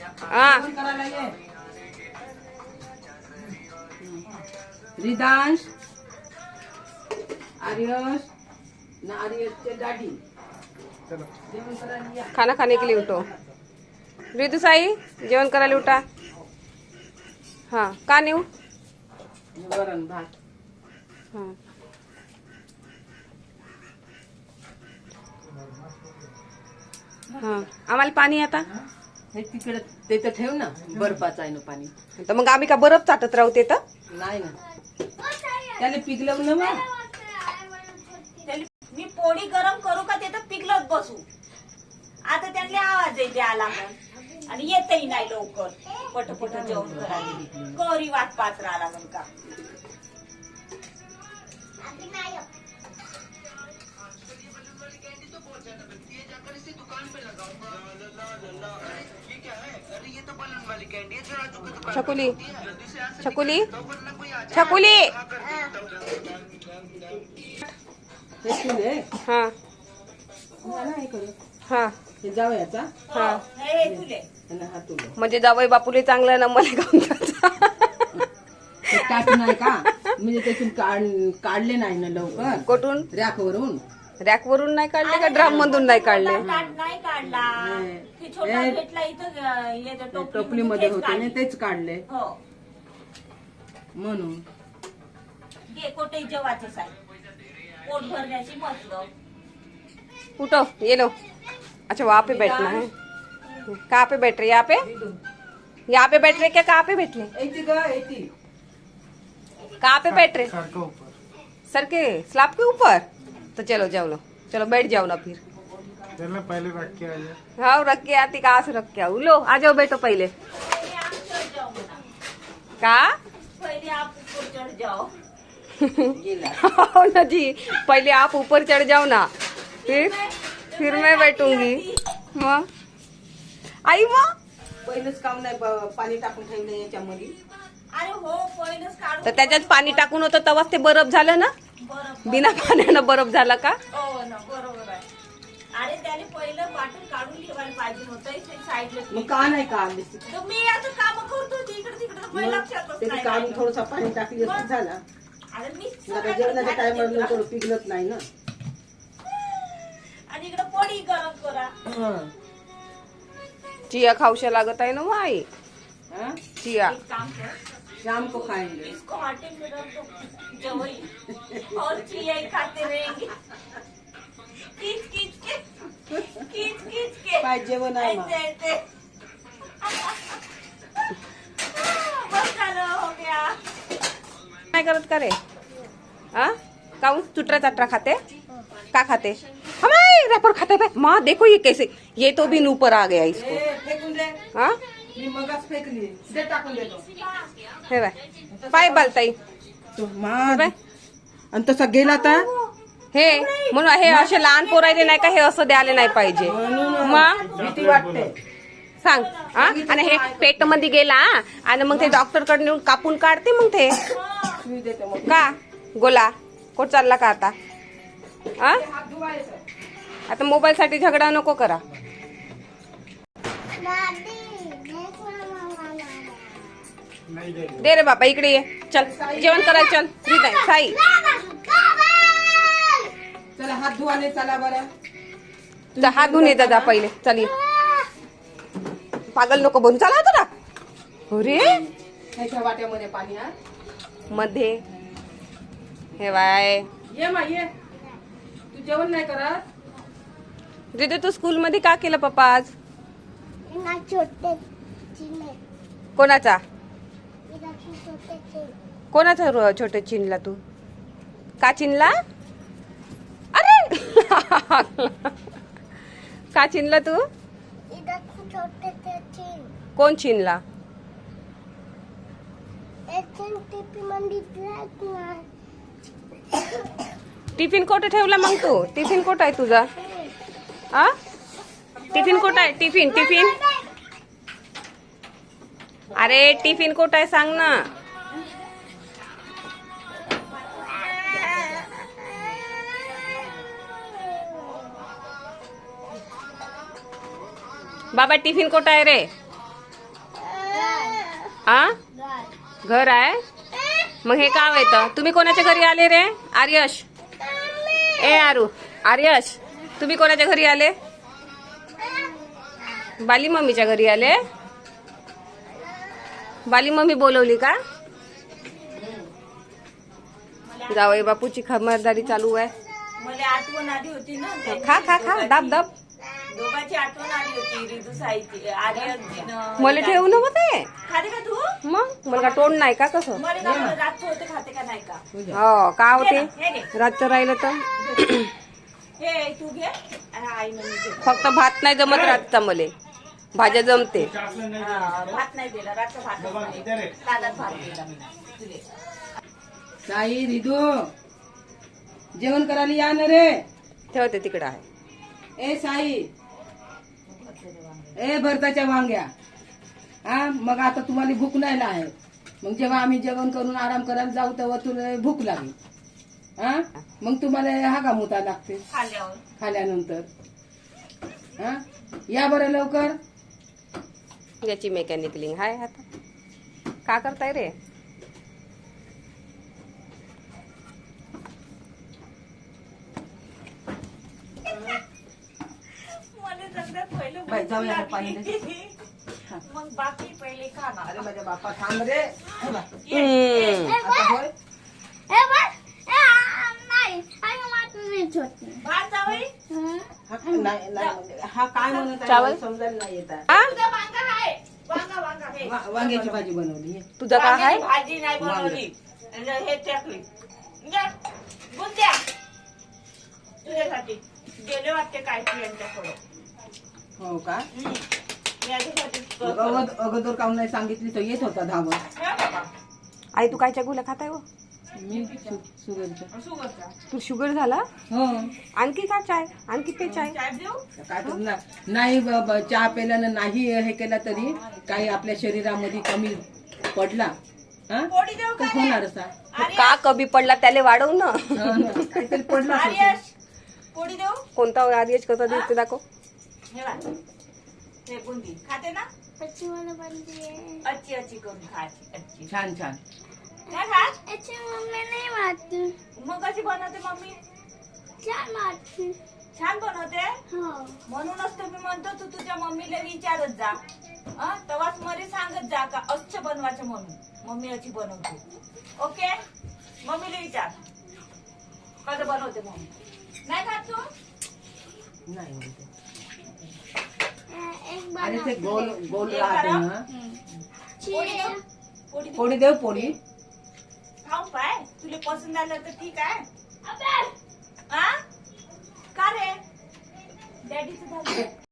हा करायला ये. रिदांश, आर्यश ना आर्यशचे डॅडी जेवण करायला या. खाना खाने के लिए उठो. रितू साई जेवण करायला उठा. हा का नेऊ. वरण भात. हा हा आम्हाला पाणी आता. हे तिकडे ते तर ठेव ना, बर्फाचं आहे ना पाणी. तर मग आम्ही का बरफ चाटत राहू ते तर. नाही ना, त्याला पिघलवून ना मग. मी पोळी गरम करू का ते तर पिघलत बसू. आता त्यांना आवाज येते आला म्हणून आणि येतही नाही लवकर. पटपट जेवण करायला करी वाट पात्र आला म्हणून का. छकुली छकुली छकुली. हे तुले हा हे करू. हा हे जावयाचा हा हे तुले आणि हा तुले. म्हणजे जावई बापूले चांगला ना मला काम ते टाक नाही का, म्हणजे त्यातून काढले नाही ना लवकर कुठून. रॅकवरून. रॅक वरून नाही काढले का ड्राम मधून नाही काढले. नाही काढला. ते छोटा भेटला इथं याच्या टोपलीमध्ये होते ना, तेच काढले हो. म्हणून. घे कोटे जेवायचं साई पोट भरण्याची मतलब. उठो ये लो. अच्छा वहाँ पे बैठना है. कहाँ पे बैठ रहे यहाँ पे. यहाँ पे बैठ रहे क्या कहाँ पे बैठ रहे. ऐती ग ऐती. कहाँ पे बैठ रहे. सर के स्लैब के ऊपर. तो चलो जाओ लो, चलो बैठ जाओ ना फिर. चलना पहले रख के आ जाए. हाँ रख के आती कहाँ से रख के आऊ. लो आ जाओ बैठो पहले. पहिले आप चढ़ जाओ म्हणा. का पहिले आप ऊपर चढ़ जाओ. हो ना जी, पहले आप ऊपर चढ़ जाओ ना, फिर मैं बैठूंगी. मग आई मग पहिलंच काम नाही पाणी टाकून ठेवलं याच्यामध्ये. अरे हो पहिलंच काढून. तर त्याच्यात पाणी टाकून होतं तेव्हाच ते बरफ झालं ना. बरं बिना पाण्यानं बरफ झाला का. हो ना बरोबर आहे. अरे त्याने पहिलं वाटून काढून ठेवायला पाहिजे होतं इथे साईडला. मग का नाही काढली. तर मी आता काम करतो इकडे तिकडे तर मला लक्षातच ते नाही काढून राहिलं. थोडंसं पाणी टाकली असं झाला. अरे मी आता जेवणाच्या टायमाला लवकर पिघलत नाही ना. आणि इकडे पोळी गरम करा. चिया खाऊशा लागत आहे ना मग आई. हाँ? चिया एक काम कर शाम को खाएंगे. इसको आटे में रख दो जवई और चिया ही खाते रहेंगे. खींच खींच के खींच खींच के काय जेवण आहे मग. ऐसे ऐसे. बस झालं हो गया. नाही करत का रे. हाँ काऊ चुटरा चाटरा खाते. का खाते. हमारे रैपर खाते पे. माँ देखो ये कैसे, ये तो भी ऊपर आ गया इसको. फेकून दे. हाँ मी मगाच फेकली. दे टाकून देतो. हे बाय पाय बालताई. तो मा आणि तसा गेला तर हे म्हणून हे असे लहान पोरायले नाही का हे असं द्यायला नाही पाहिजे. मग भीती वाटते. सांग हा. आणि हे पेट मध्ये गेला आणि मग ते डॉक्टर कडे नेऊन कापून काढते मग ते. सुई देते मग. का गोला कोट चालला का आता. हा हात धुवायचं. आता मोबाईल साठी झगडा नको करा. नहीं दे. दे रे बाबा इकडे ये. चल जेवण करायला चल. रिताई साई चला हात धुवाले चला बरं. तुझा हात धुवून येतात जा पहिले. चल ये. पागल नको बनू. चला आता. अरे ह्याच्या वाट्यामध्ये पाणी हा. मध्ये हे बाय. ये मा ये. तू जेवण नाही करत. रितू तू स्कूल मध्ये का केलं पप्पा आज. कोणाचा कोणाचा छोटे चिनला तू. का चिनला. अरे का चिनला तू. कोण चिनला. टिफिन कोठे ठेवला मग तू. टिफिन कोठं आहे तुझा. आ टिफिन कोठं आहे. Tiffin tiffin. अरे टिफिन कोठं आहे सांग ना. बाबा टिफिन कोठं आहे रे. आ घर आहे मग हे काम येतं. तुम्ही कोणाच्या घरी आले रे आर्यश? ए आर्यश तुम्ही कोणाच्या घरी आले? बाली मम्मीच्या घरी आले. बाली मम्मी बोलवली का? जावई बापूची खबरदारी चालू आहे. मला आठवण आली होती ना खा खा खा दाब दाब. दोघांची आठवण आली होती. रिदू साईची आर्यनजीनं मला ठेवू नको ते. खाते का तू? मग मला का तोंड नाही का कसं? मला का म्हणलं रातचं होते खाते का नाही का? हो का होते हे घे. रातचं राहिलं तर हे तू घे आई मी घे. फक्त भात नाही जमत रातचा मले. भाज्या जमते. भात नाही दिला रातचा भात नाही. ताजाच भात दिला मी तुले. साई रिदू जेवण करायला या ना रे. ठेवते तिकडं आहे. ए साई ए भरताच्या वांग्या. हा मग आता तुम्हाला भूक नाही आहे. मग जेव्हा आम्ही जेवण करून आराम करायला जाऊ तेव्हा तुला भूक लागली. हा मग तुम्हाला हा का मुता लागते खाल्ल्यावर खाल्यानंतर. हा या बरं लवकर. याची मेकॅनिकलिंग हाय आता. का करताय रे? मला सगळ्यात पहिलं बाई, भूक जाऊया, लागली. पाणी दे. मग बाकी पहिले खाणार. अरे माझ्या बाप्पा थांब रे. हे बघ. हम्म. आता होय भात जावई हा नाही हा काय म्हणत आहे चावल? मला समजायला नाही येत आहे. हा? तुझा वांगा आहे. वांगा हे. वांग्याची भाजी बनवली आहे. तुझं का हाय? वांग्याची भाजी नाही बनवली. आणि हे टाकली. घ्या. बुंद्या तुझ्यासाठी गेले वाटते काय की यांच्याकडे. हो का याच्यासाठी अगोदर काऊन नाही सांगितली तर येत होता धावत. आई तू कायच्या गोळ्या खाताय हो? मी शुगरचं. शुगरचा तू शुगर झाला? हो आणखी का चाय? आणखी पे चाय? चाय देऊ? काय करणार नाही चहा पेल्यानं नाही हे केला तरी काही आपल्या शरीरामध्ये कमी पडला हा पोळी देऊ तर का रे? होणारच आहे. का कमी पडला त्याला वाढव ना. हा ना, काहीतरी पडला आर्यश पोळी देऊ? कोणता आर्यश कसा दिसते दाखव. हे बघ. हे बुंदी खाते ना? अच्छी अच्छी करून खायची अच्छी. छान छान. नाही खात? मग कशी बनवते मम्मी? छान बनवते? म्हणूनच तुम्ही म्हणतो तू तुझ्या मम्मीला विचारत जा. तेव्हाच मला सांगत जा का अच्छ बनवायचं म्हणून. मम्मी अशी बनवते. ओके मम्मीला विचार कसं बनवते मम्मी. नाही खात तू? नाही आणि ते गोल गोल राहते ना. पोळी देऊ? पोळी देऊ? पोळी देव पोळी. खाऊ पाय तुला पसंत आलं तर ठीक आहे. हा? का रे डॅडीचं झालं